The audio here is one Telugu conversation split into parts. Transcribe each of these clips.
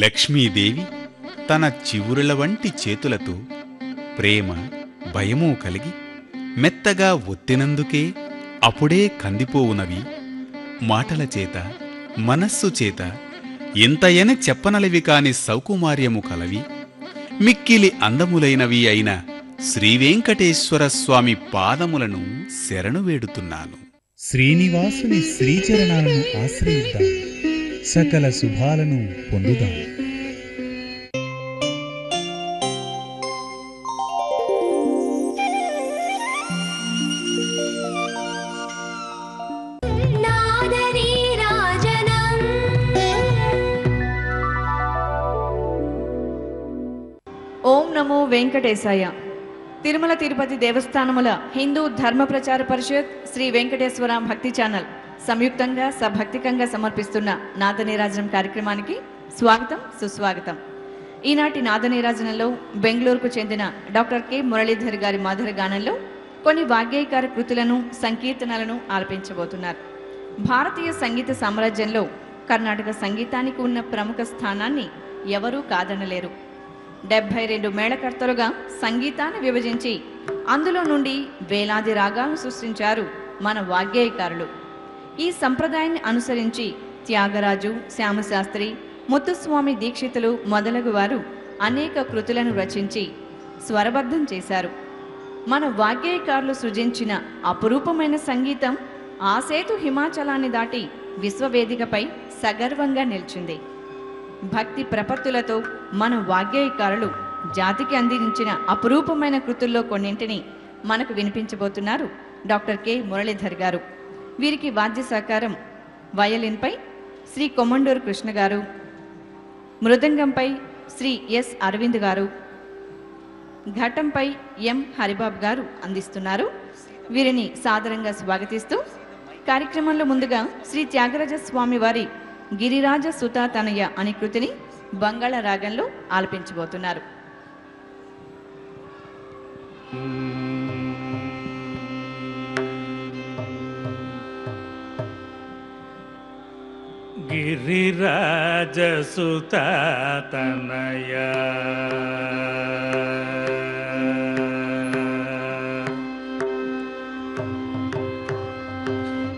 లక్ష్మీదేవి తన చివురుల వంటి చేతులతో ప్రేమ భయమూ కలిగి మెత్తగా ఒత్తినందుకే అప్పుడే కందిపోవునవి మాటల చేత మనస్సు చేత ఇంతయని చెప్పనలవి కాని సౌకుమార్యము కలవి మిక్కిలి అందములైనవి అయిన శ్రీవేంకటేశ్వర స్వామి పాదములను శరణు వేడుతున్నాను. శ్రీనివాసుని శ్రీచరణాలను ఆశ్రయిద్దాం, సకల శుభాలను పొందుదాం. ఓం నమో వెంకటేశాయ. తిరుమల తిరుపతి దేవస్థానముల హిందూ ధర్మ ప్రచార పరిషత్ శ్రీ వెంకటేశ్వర భక్తి ఛానల్ సంయుక్తంగా సభక్తికంగా సమర్పిస్తున్న నాదనీరాజనం కార్యక్రమానికి స్వాగతం, సుస్వాగతం. ఈనాటి నాదనీరాజనంలో బెంగళూరుకు చెందిన డాక్టర్ కె మురళీధర్ గారి మధుర గానంలో కొన్ని వాగ్గేయకార కృతులను, సంకీర్తనలను ఆలపించబోతున్నారు. భారతీయ సంగీత సామ్రాజ్యంలో కర్ణాటక సంగీతానికి ఉన్న ప్రముఖ స్థానాన్ని ఎవరూ కాదనలేరు. 72 మేళకర్తలుగా సంగీతాన్ని విభజించి అందులో నుండి వేలాది రాగాలను సృష్టించారు మన వాగ్గేయకారులు. ఈ సంప్రదాయాన్ని అనుసరించి త్యాగరాజు, శ్యామశాస్త్రి, ముత్తుస్వామి దీక్షితులు మొదలగు వారు అనేక కృతులను రచించి స్వరబద్ధం చేశారు. మన వాగ్గేయకారులు సృజించిన అపురూపమైన సంగీతం ఆ సేతు హిమాచలాన్ని దాటి విశ్వవేదికపై సగర్వంగా నిలిచింది. భక్తి ప్రపత్తులతో మన వాగ్గేయకారులు జాతికి అందించిన అపురూపమైన కృతుల్లో కొన్నింటిని మనకు వినిపించబోతున్నారు డాక్టర్ కె మురళీధర్ గారు. వీరికి వాద్య సహకారం వయలిన్పై శ్రీ కొమండూరు కృష్ణ గారు, మృదంగంపై శ్రీ ఎస్ అరవింద్ గారు, ఘటంపై ఎం హరిబాబు గారు అందిస్తున్నారు. వీరిని సాదరంగా స్వాగతిస్తూ కార్యక్రమంలో ముందుగా శ్రీ త్యాగరాజ స్వామి వారి గిరిరాజ సుతా తనయ అనే కృతిని బంగాళ రాగంలో ఆలపించబోతున్నారు. గిరిరాజ సుతా తనయ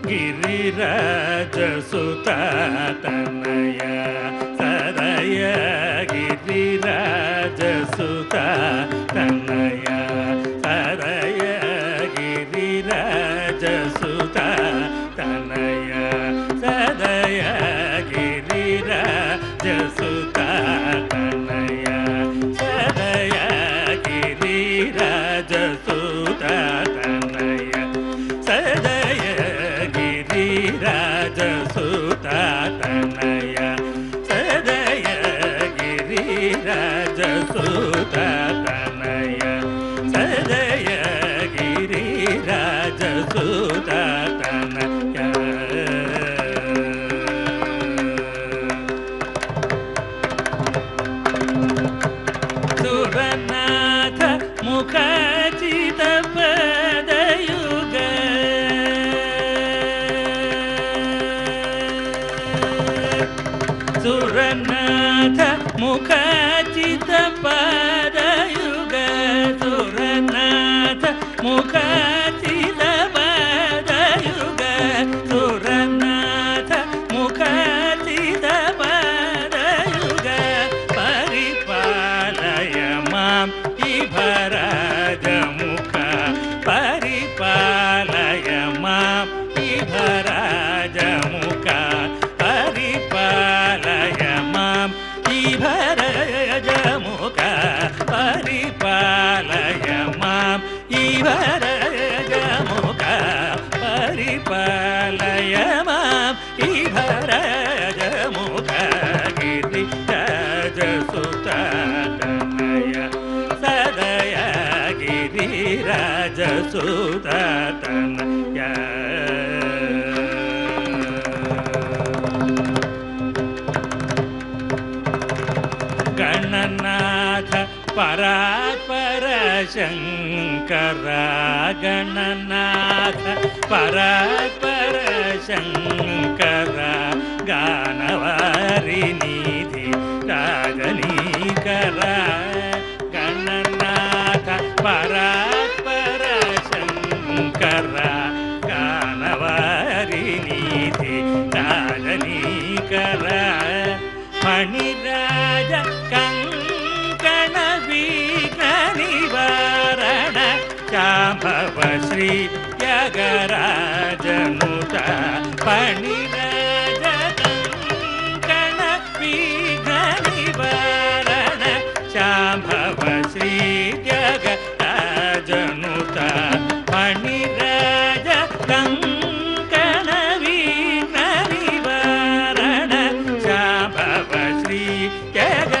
గిరిరాజ సుతా తనయ సదయ గిరిరాజ సుతా తనయ సదయ గిరిరాజ సుతా తనయ సదయ గిరిరాజ సుతా తనయ సదయ గిరిరాజ సుతా తనయ సదయ గిరిరాజ సుతా తనయ సదయ గిరిరాజ సుతా తనయ సదయ గిరిరాజ సుతా తనయ సురనాథ ముఖచిత పదయుగ సురనాథ ముఖచిత పదయుగ సురనాథ ముఖచిత పదయుగ సురనాథ ముఖచిత పదయుగ పరిపాలయ మాం ఇభరాజ ముఖ పరిపాలయ మాం ఇభరాజ ముఖ పరిపాలయ మాం ఇభరాజ ముఖ పరిపాలయ మాం ఇభరాజ ముఖ పరిపాలయ మాం ఇభరాజ ముఖ గిరిరాజ సుతా తనయ సదయ గిరిరాజ సుతా తనయ గణనాథ పరాత్పర శంకర గణనాథ పరాత్పర శంకర గానవారి నిధి फणिराज कंकण विघ्न निवारण शाम्भव श्री त्यागराजनुत फणिराज कंकण विघ्न निवारण शाम्भव श्री त्यागराजनुत फणिराज कंकण विघ्न निवारण शाम्भव श्री त्याग